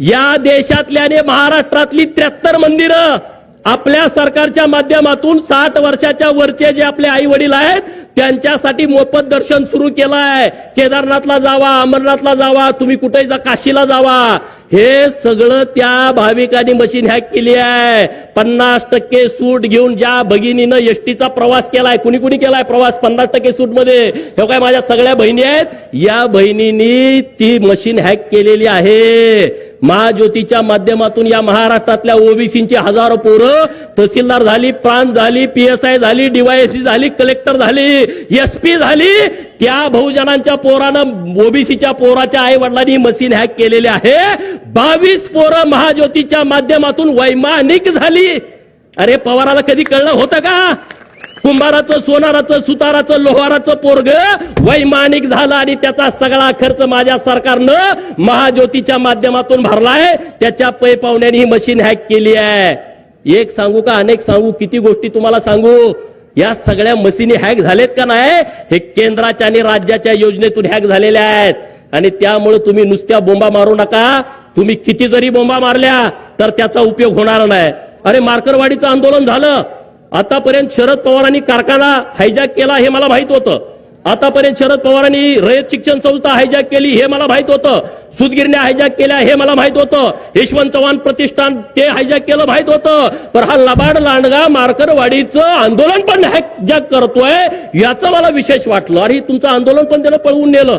या देशातल्या आणि महाराष्ट्रातली 73 मंदिरं आपल्या सरकारच्या माध्यमातून 60 वर्षाच्या वरचे जे आपले आई वडील आहेत त्यांच्यासाठी मोफत दर्शन सुरू केलं आहे. केदारनाथला जावा, अमरनाथला जावा, तुम्ही कुठे जा, काशीला जावा. हे सगळं त्या भाविकांनी मशीन हॅक केली आहे. 50% सूट घेऊन ज्या भगिनीनं एसटीचा प्रवास केलाय, कुणी कुणी केलाय प्रवास 50% सूट मध्ये, हे काय माझ्या सगळ्या बहिणी आहेत. या बहिणींनी ती मशीन हॅक केलेली आहे. महाज्योतीच्या माध्यमातून या महाराष्ट्रातल्या ओबीसीची हजारो पोरं तहसीलदार झाली, प्रांत झाली, PSI झाली, DYSP झाली, कलेक्टर झाली, SP झाली. त्या बहुजनांच्या पोरानं, ओबीसीच्या पोराच्या आई वडिलांनी मशीन हॅक केलेली आहे. 22 पोरं महाज्योतीच्या माध्यमातून वैमानिक झाली. अरे पवाराला कधी कळलं होतं का? कुंभाराचं, सोनाराचं, सुताराचं, लोहाराचं पोरग वैमानिक झालं आणि त्याचा सगळा खर्च माझ्या सरकारनं महाज्योतीच्या माध्यमातून भरलाय. त्याच्या पै पाहुण्याने ही मशीन हॅक केली आहे. एक सांगू का, अनेक सांगू, किती गोष्टी तुम्हाला सांगू? या सगळ्या मशीनी हॅक झालेत का नाही? हे केंद्राच्या आणि राज्याच्या योजनेतून हॅक झालेल्या आहेत. आणि त्यामुळे तुम्ही नुसत्या बोंबा मारू नका. तुम्ही किती जरी बोंबा मारल्या तर त्याचा उपयोग होणार नाही. अरे मार्करवाडीचं आंदोलन झालं. आतापर्यंत शरद पवारांनी कारखाना हायजॅक केला हे मला माहित होतं. आतापर्यंत शरद पवारांनी रयत शिक्षण संस्था हायजॅक केली हे मला माहित होतं. सूतगिरण्या हायजॅक केल्या हे मला माहित होतं. यशवंत चव्हाण प्रतिष्ठान ते हायजॅक केलं माहित होतं. पण हा लबाड लांडगा मार्करवाडीचं आंदोलन पण हायजॅक करतोय याचं मला विशेष वाटलं. अरे तुमचं आंदोलन पण त्यानं पळवून नेलं.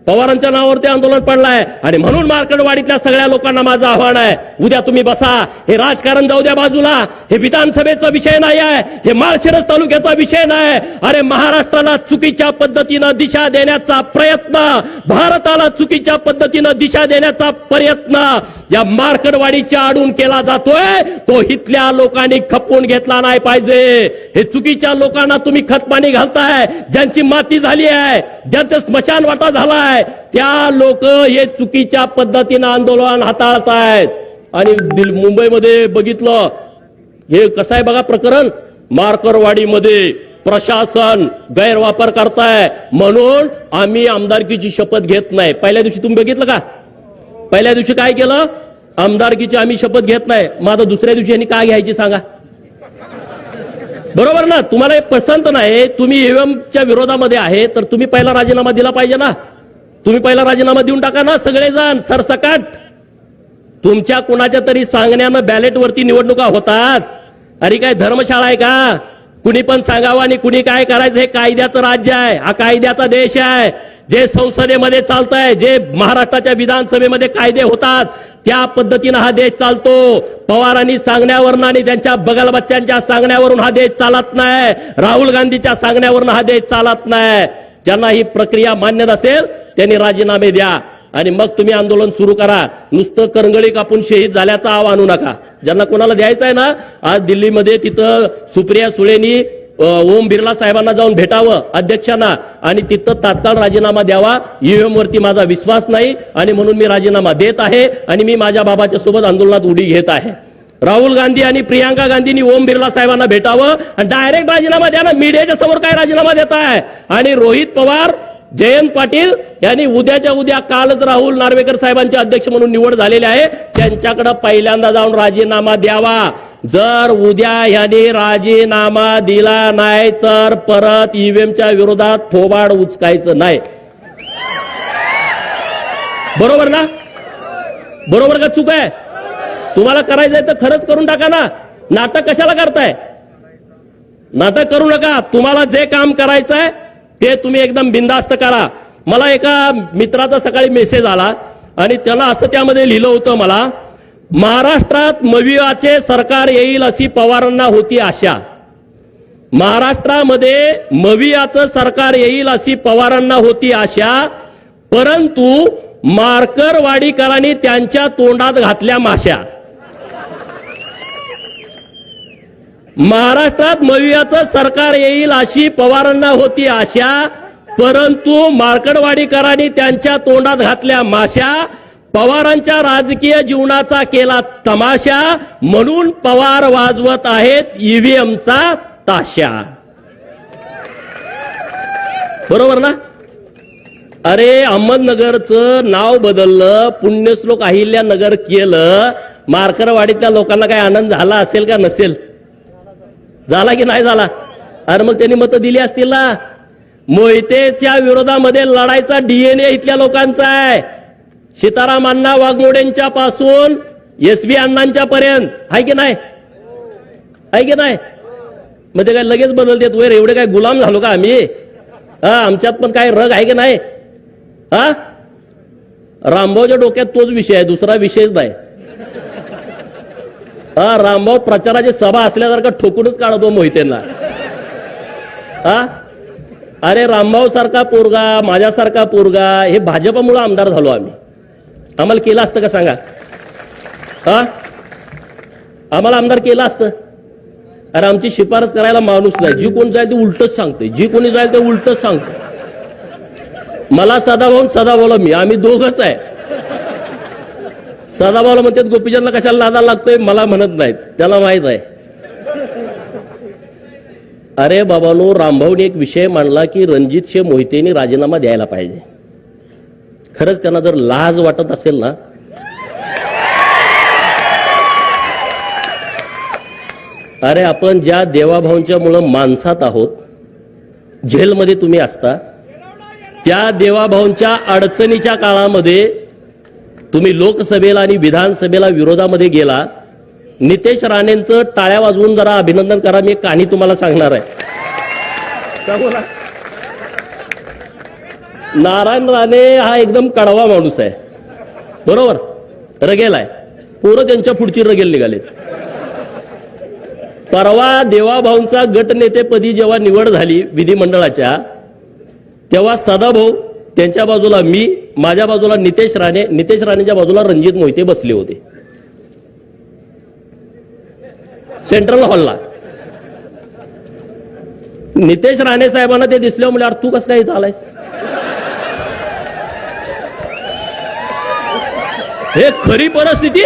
पवारांच्या नावावरती आंदोलन पडलाय. आणि म्हणून मार्करवाडीतल्या सगळ्या लोकांना माझं आव्हान आहे, उद्या तुम्ही बसा. हे राजकारण जाऊ द्या बाजूला. हे विधानसभेचा विषय नाही आहे, हे माळशिरस तालुक्याचा विषय नाही. अरे महाराष्ट्राला चुकीच्या पद्धतीनं दिशा देण्याचा प्रयत्न, भारताला चुकीच्या पद्धतीनं दिशा देण्याचा प्रयत्न या मार्करवाडीच्या आडून केला जातोय. तो इथल्या लोकांनी खपवून घेतला नाही पाहिजे. हे चुकीच्या लोकांना तुम्ही खतपाणी घालताय. ज्यांची माती झाली आहे, ज्यांचं स्मशान वाटा झालाय, त्या लोक हे चुकीच्या पद्धतीनं आंदोलन हाताळतायत. आणि मुंबईमध्ये बघितलं हे कसं आहे बघा प्रकरण. मार्करवाडीमध्ये प्रशासन गैरवापर करताय म्हणून आम्ही आमदारकीची शपथ घेत नाही. पहिल्या दिवशी तुम्ही बघितलं का? पहिल्या दिवशी काय केलं? आमदारकीची आम्ही शपथ घेत नाही. माझं दुसऱ्या दिवशी यांनी काय घ्यायची सांगा? बरोबर ना? तुम्हाला पसंत नाही, तुम्ही ईव्हीएमच्या विरोधामध्ये आहे, तर तुम्ही पहिला राजीनामा दिला पाहिजे ना. तुम्ही पहिला राजीनामा देऊन टाका ना सगळेजण सरसकट. तुमच्या कुणाच्या तरी सांगण्यानं बॅलेटवरती निवडणुका होतात. अरे काय धर्मशाळा आहे का? कुणी पण सांगावं आणि कुणी काय करायचं. हे कायद्याचं राज्य आहे, हा कायद्याचा देश आहे. जे संसदेमध्ये चालतंय, जे महाराष्ट्राच्या विधानसभेमध्ये कायदे होतात त्या पद्धतीनं हा देश चालतो. पवारांनी सांगण्यावरून आणि त्यांच्या बगलबच्च्यांच्या सांगण्यावरून हा देश चालत नाही. राहुल गांधीच्या सांगण्यावरून हा देश चालत नाही. ज्यांना ही प्रक्रिया मान्य नसेल त्यांनी राजीनामे द्या आणि मग तुम्ही आंदोलन सुरू करा. नुसतं करंगळी कापून शहीद झाल्याचा आव आणू नका. ज्यांना कोणाला द्यायचं आहे ना, आज दिल्लीमध्ये तिथं सुप्रिया सुळेनी ओम बिर्ला साहेबांना जाऊन भेटावं अध्यक्षांना आणि तिथं तात्काळ राजीनामा द्यावा. ईव्हीएम वरती माझा विश्वास नाही आणि म्हणून मी राजीनामा देत आहे आणि मी माझ्या बाबाच्या सोबत आंदोलनात उडी घेत आहे. राहुल गांधी आणि प्रियांका गांधींनी ओम बिर्ला साहेबांना भेटावं आणि डायरेक्ट राजीनामा द्या ना. मीडियाच्या समोर काय राजीनामा देत आहे? आणि रोहित पवार, जयंत पाटील यांनी उद्याच्या उद्या, कालच राहुल नार्वेकर साहेबांचे अध्यक्ष म्हणून निवड झालेले आहे, त्यांच्याकडे पहिल्यांदा जाऊन राजीनामा द्यावा. जर उद्या यांनी राजीनामा दिला नाही तर परत ईव्हीएमच्या विरोधात थोबाड उचकायचं नाही. बरोबर ना? बरोबर का चूक आहे? तुम्हाला करायचंय तर खरंच करून टाका ना. नाटक कशाला करताय? नाटक करू नका. तुम्हाला जे काम करायचंय ते तुम्ही एकदम बिनधास्त करा. मला एका मित्राचा सकाळी मेसेज आला आणि त्याला असं त्यामध्ये लिहिलं होतं, मला महाराष्ट्रात मविआचे सरकार येईल अशी पवारांना होती आशा. महाराष्ट्रामध्ये मविआचं सरकार येईल अशी पवारांना होती आशा, परंतु मार्करवाडीकरांनी त्यांच्या तोंडात घातल्या माश्या. महाराष्ट्रात मविआचं सरकार येईल अशी पवारांना होती आशा, परंतु मार्कडवाडीकरांनी त्यांच्या तोंडात घातल्या माश्या. पवारांच्या राजकीय जीवनाचा केला तमाशा, म्हणून पवार वाजवत आहेत ईव्हीएमचा ताशा. बरोबर ना? अरे अहमदनगरचं नाव बदललं, पुण्यश्लोक अहिल्यानगर केलं. मार्करवाडीतल्या लोकांना काय आनंद झाला असेल का नसेल? झाला की नाही झाला? अरे मग त्यांनी मतं दिली असतील ना. मोहितेच्या विरोधामध्ये लढायचा डीएनए इथल्या लोकांचा आहे. सीताराम अण्णा वाघमोडेंच्या पासून एसबी अण्णांच्या पर्यंत आहे की नाही? आहे की नाही? मग ते काय लगेच बदलतेत वर? एवढे काय गुलाम झालो का आम्ही? आमच्यात पण काय रग आहे की नाही? रामभाऊच्या डोक्यात तोच विषय आहे, दुसरा विषयच नाही. रामभाऊ प्रचाराची सभा असल्यासारखा ठोकूनच काढतो मोहितेंना. अरे रामभाऊ सारखा पोरगा, माझ्यासारखा पोरगा, हे भाजपामुळे आमदार झालो आम्ही. आम्हाला केलं असतं का सांगा? आम्हाला आमदार केलं असतं? अरे आमची शिफारस करायला माणूस नाही. जी कोण जाईल ते उलटच सांगते, जी कोणी जाईल ते उलटच सांगते. मला सदाभाऊ मी, आम्ही दोघच आहे. सदाभाऊला म्हणतात गोपीचंदला कशाला नादाला लागतोय, मला म्हणत नाहीत, त्याला माहित आहे. अरे बाबांनो, रामभाऊने एक विषय मांडला की रणजितसिंह मोहितेंनी राजीनामा द्यायला पाहिजे. खरंच त्यांना जर लाज वाटत असेल ना, अरे आपण ज्या देवाभाऊंच्या मुळे माणसात आहोत, जेलमध्ये तुम्ही असता, त्या देवाभाऊंच्या अडचणीच्या काळामध्ये तुम्ही लोकसभेला आणि विधानसभेला विरोधामध्ये गेला. नितेश राणेंचं टाळ्या वाजवून जरा अभिनंदन करा. मी एक कहाणी तुम्हाला सांगणार आहे. नारायण राणे हा एकदम कडवा माणूस आहे, बरोबर? रगेल आहे. पोरं त्यांच्या पुढची रगेल निघाले. परवा देवाभाऊंचा गटनेतेपदी जेव्हा निवड झाली विधिमंडळाच्या, तेव्हा सदाभाऊ, त्यांच्या बाजूला मी, माझ्या बाजूला नितेश राणे, नितेश राणेच्या बाजूला रणजित मोहिते बसले होते सेंट्रल हॉलला. नितेश राणे साहेबांना ते दिसल्यावर म्हणले, तू कसं काय इथं आलायस? हे खरी परिस्थिती.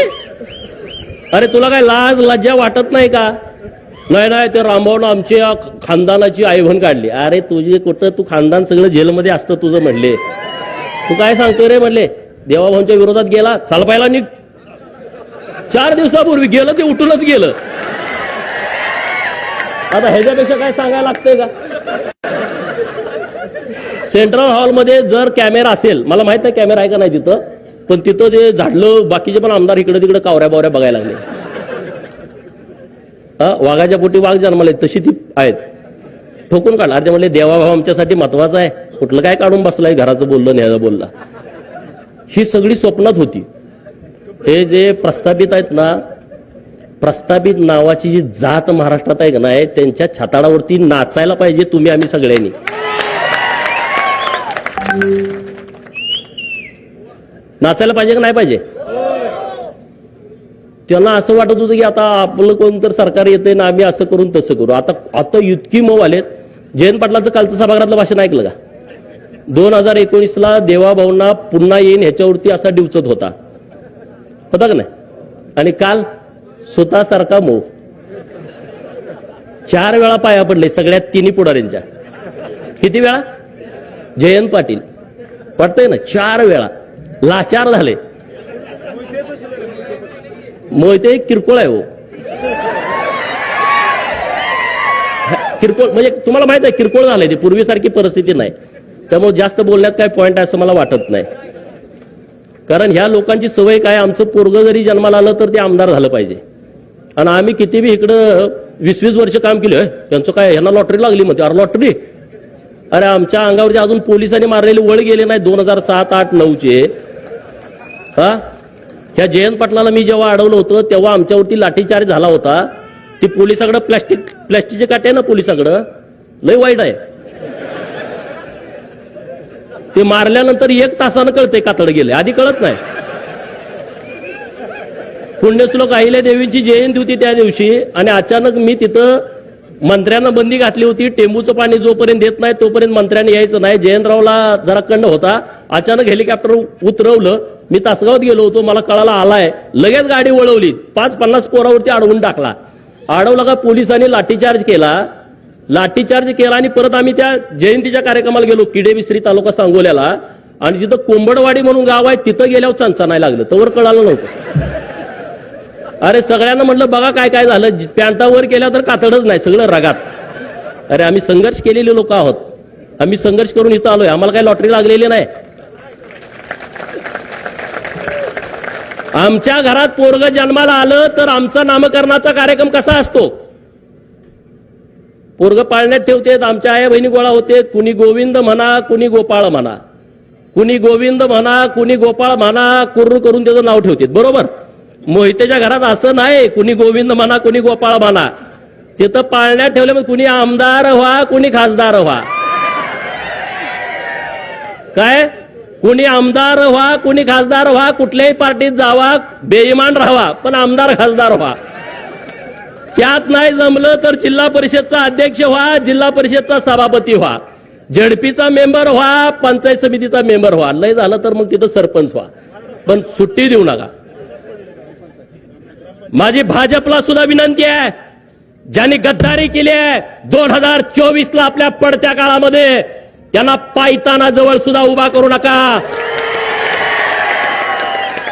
अरे तुला काय लाज लज्जा वाटत नाही का? नाही, ते रामभाऊनं आमच्या खानदानाची आईभन काढली. अरे तुझी कुठं, तू खानदान सगळं जेलमध्ये असतं तुझं म्हणले. तू काय सांगतोय रे म्हणले? देवाभाऊंच्या विरोधात गेला, चाल पाहिला निघ. 4 दिवसापूर्वी गेलं ते उठूनच गेलं. आता ह्याच्यापेक्षा काय सांगायला लागतंय का? सेंट्रल हॉलमध्ये जर कॅमेरा असेल, मला माहित नाही कॅमेरा आहे का नाही तिथं, पण तिथं ते झाडलं, बाकीचे पण आमदार इकडे तिकडे कावऱ्या बावऱ्या बघायला लागले. वाघाच्या पोटी वाघ जन्माले तशी ती आहेत. ठोकून काढला. अरे म्हणले देवाभाऊ आमच्यासाठी महत्वाचा आहे, कुठलं काय काढून बसलाय, घराचं बोललं न्याचं बोलला. ही सगळी स्वप्नात होती. हे जे प्रस्थापित आहेत ना, प्रस्थापित नावाची जी जात महाराष्ट्रात आहे का नाही, त्यांच्या छाताडावरती नाचायला पाहिजे तुम्ही आम्ही सगळ्यांनी. नाचायला पाहिजे का नाही पाहिजे? त्यांना असं वाटत होतं की आता आपलं कोणतर सरकार येते ना, आम्ही असं करून तसं करू. आता इतकी मऊ आलेत. जयंत पाटलांचं कालचं सभागृहातलं भाषण ऐकलं का? 2019ला देवाभाऊंना पुन्हा येईन ह्याच्यावरती असा डिवचत होता का नाही? आणि काल स्वतःसारखा मऊ. 4 वेळा पाया पडले सगळ्यात तिन्ही पुढाऱ्यांच्या. किती वेळा? जयंत पाटील वाटतंय ना, 4 वेळा लाचार झाले. मोहिते किरकोळ आहे हो, किरकोळ म्हणजे तुम्हाला माहित आहे किरकोळ झालंय ते, पूर्वीसारखी परिस्थिती नाही. त्यामुळे जास्त बोलण्यात काय पॉइंट आहे असं मला वाटत नाही. कारण ह्या लोकांची सवय काय, आमचं पोरगं जरी जन्माला आलं तर ते आमदार झालं पाहिजे. आणि आम्ही किती बी इकडं 20-20 वर्ष काम केलं. त्यांचं काय, ह्यांना लॉटरी लागली म्हणते. अरे लॉटरी? अरे आमच्या अंगावरती अजून पोलिसांनी मारलेले वळ गेले नाही 2007, 8, 9चे. हा, ह्या जयंत पाटलाला मी जेव्हा अडवलं होतं तेव्हा आमच्यावरती लाठीचार्ज झाला होता. ती पोलिसाकडं प्लॅस्टिकचे काटे ना, पोलिसाकडं लय वाईट आहे. ते मारल्यानंतर 1 तासानं कळतंय कातड गेले, आधी कळत नाही. पुण्यश्लोक अहिल्या देवींची जयंती होती त्या दिवशी आणि अचानक मी तिथं मंत्र्यांना बंदी घातली होती. टेंबूचं पाणी जोपर्यंत देत नाही तोपर्यंत मंत्र्यांनी यायचं नाही. जयंतरावला जरा कंड होता. अचानक हेलिकॉप्टर उतरवलं. मी तासगावात गेलो होतो, मला कळाला आलाय. लगेच गाडी वळवली, 5-50 पोरावरती अडवून टाकला. अडवला का पोलिसांनी लाठीचार्ज केला. आणि परत आम्ही त्या जयंतीच्या कार्यक्रमाला गेलो किडेबिश्री तालुका सांगोल्याला. आणि तिथं कोंबडवाडी म्हणून गाव आहे, तिथं गेल्यावर चंचा नाही लागलं, तवर कळालं नव्हतं. अरे सगळ्यांना म्हटलं बघा काय काय झालं, पॅन्टावर केल्या तर कातडच नाही, सगळं रगात. अरे आम्ही संघर्ष केलेले लोक आहोत, आम्ही संघर्ष करून इथं आलोय, आम्हाला काही लॉटरी लागलेली नाही. आमच्या घरात पोरग जन्माला आलं तर आमचा नामकरणाचा कार्यक्रम कसा असतो? पोरग पाळण्यात ठेवतेत, आमच्या आई बहिणी गोळा होतेत. कुणी गोविंद म्हणा, कुणी गोपाळ म्हणा, कुणी गोविंद म्हणा, कुणी गोपाळ म्हणा, कुर्र करून त्याचं नाव ठेवतेत. बरोबर? मोहितेच्या घरात असं नाही, कुणी गोविंद म्हणा, कुणी गोपाळ म्हणा. तिथं पाळण्यात ठेवल्यामुळे कुणी आमदार व्हा, कुणी खासदार व्हा. काय? कुणी आमदार व्हा, कुणी खासदार व्हा, कुठल्याही पार्टीत जावा, बेईमान राहावा, पण आमदार खासदार व्हा. त्यात नाही जमलं तर जिल्हा परिषदचा अध्यक्ष व्हा, जिल्हा परिषदचा सभापती व्हा, झडपीचा मेंबर व्हा, पंचायत समितीचा मेंबर व्हा, लय झालं तर मग तिथं सरपंच व्हा, पण सुट्टी देऊ नका. माझी भाजपला सुद्धा विनंती आहे, ज्यांनी गद्दारी केली आहे 2024ला आपल्या पडत्या काळामध्ये, त्यांना पायताना जवळ सुद्धा उभा करू नका.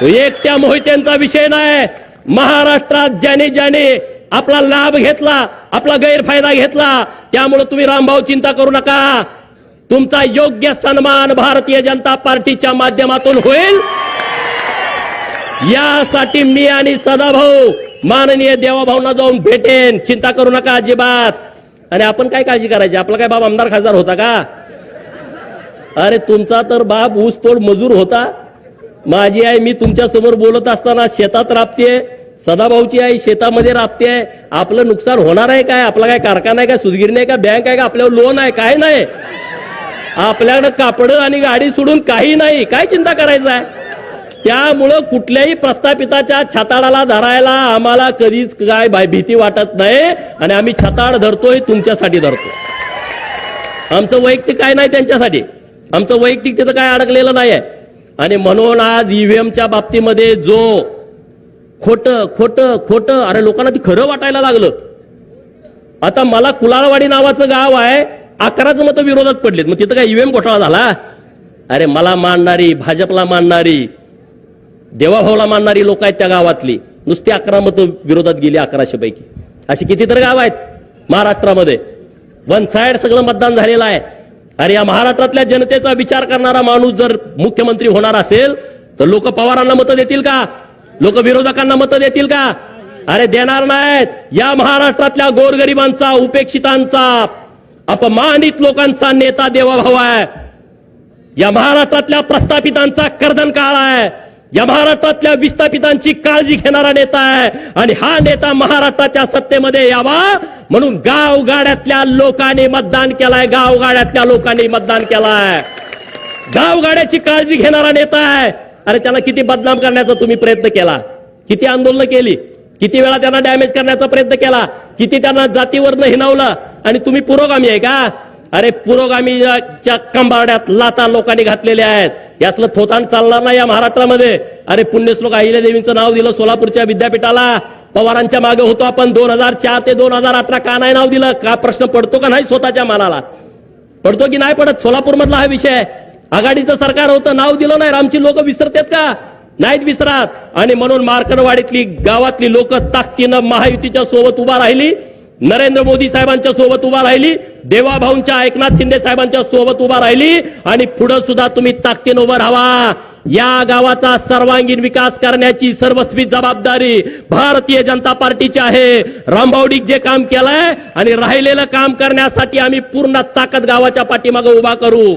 एकट्या मोहित्यांचा विषय नाही, महाराष्ट्रात ज्याने ज्याने आपला लाभ घेतला, आपला गैरफायदा घेतला, त्यामुळे तुम्ही रामभाऊ चिंता करू नका. तुमचा योग्य सन्मान भारतीय जनता पार्टीच्या माध्यमातून होईल, यासाठी मी आणि सदाभाऊ माननीय देवाभाऊंना जाऊन भेटेन, चिंता करू नका अजिबात. आणि आपण काय काळजी करायची? आपला काय बाप आमदार खासदार होता का? अरे तुमचा तर बाप ऊसतोड मजूर होता. माझी आई मी तुमच्या समोर बोलत असताना शेतात राबते, सदाभाऊची आई शेतामध्ये राबते. आपलं नुकसान होणार आहे काय? आपला काय कारखाना आहे का, सुदगिरणी आहे का, बँक आहे का, आपल्यावर लोन आहे? काय नाही. आपल्याकडे कापड आणि गाडी सोडून काही नाही. काय चिंता करायचं आहे? त्यामुळं कुठल्याही प्रस्थापिताच्या छताडाला धरायला आम्हाला कधीच काय भीती वाटत नाही. आणि आम्ही छताड धरतोय, तुमच्यासाठी धरतो. आमचं वैयक्तिक काय नाही त्यांच्यासाठी, आमचं वैयक्तिक तिथं काय अडकलेलं नाही आहे. आणि म्हणून आज ईव्हीएमच्या बाबतीमध्ये जो खोटं अरे लोकांना ती खरं वाटायला लागलं. आता मला कुलाळवाडी नावाचं गाव आहे, 11 मतं विरोधात पडलेत, मग तिथं काय ईव्हीएम घोटाळा झाला? अरे मला मानणारी, भाजपला मानणारी, देवाभाऊला मानणारी लोक आहेत त्या गावातली, नुसती 11 मतं विरोधात गेली 1100 पैकी. अशी कितीतरी गाव आहेत महाराष्ट्रामध्ये, वन साइड सगळं मतदान झालेलं आहे. अरे या महाराष्ट्रातल्या जनतेचा विचार करणारा माणूस जर मुख्यमंत्री होणार असेल तर लोक पवारांना मतं देतील का? लोक विरोधकांना मतं देतील का? अरे देणार नाहीत. या महाराष्ट्रातल्या गोरगरिबांचा, उपेक्षितांचा, अपमानित लोकांचा नेता देवाभाऊ आहे. या महाराष्ट्रातल्या प्रस्थापितांचा कर्दन काळ आहे. या महाराष्ट्रातल्या विस्थापितांची काळजी घेणारा नेता आहे. आणि हा नेता महाराष्ट्राच्या सत्तेमध्ये यावा म्हणून गावगाड्यातल्या लोकांनी मतदान केलाय, गावगाड्यातल्या लोकांनी मतदान केलाय. गावगाड्याची काळजी घेणारा नेता आहे. अरे त्याला किती बदनाम करण्याचा तुम्ही प्रयत्न केला, किती आंदोलन केली, किती वेळा त्यांना डॅमेज करण्याचा प्रयत्न केला, किती त्यांना जातीवरनं हिणावलं, आणि तुम्ही पुरोगामी आहे का? अरे पुरोगामीच्या कंबारड्यात लाता लोकांनी घातलेल्या आहेत. यासलं थोतांड चालणार नाही या महाराष्ट्रामध्ये. अरे पुण्यश्लोक अहिल्यादेवींचं नाव दिलं सोलापूरच्या विद्यापीठाला, पवारांच्या मागे होतो आपण 2004 ते 2018, का नाही नाव दिलं? का प्रश्न पडतो का नाही स्वतःच्या मनाला? पडतो की नाही पडत? सोलापूर मधला हा विषय. आघाडीचं सरकार होतं, नाव दिलं नाही. आमची लोक विसरतात का? नाहीत विसरात. आणि म्हणून मार्कडवाडीतली गावातली लोक ताकदीनं महायुतीच्या सोबत उभा राहिली, नरेंद्र मोदी साहेबांच्या सोबत उभा राहिली, देवाभाऊंच्या एकनाथ शिंदे साहेबांच्या सोबत उभा राहिली, आणि पुढे सुद्धा तुम्ही ताकदीनं उभं राहा. या गावाचा सर्वांगीण विकास करण्याची सर्वस्वी जबाबदारी भारतीय जनता पार्टीची आहे. रामभाऊडी जे काम केलंय आणि राहिलेलं काम करण्यासाठी आम्ही पूर्ण ताकद गावाच्या पाठीमागे उभा करू.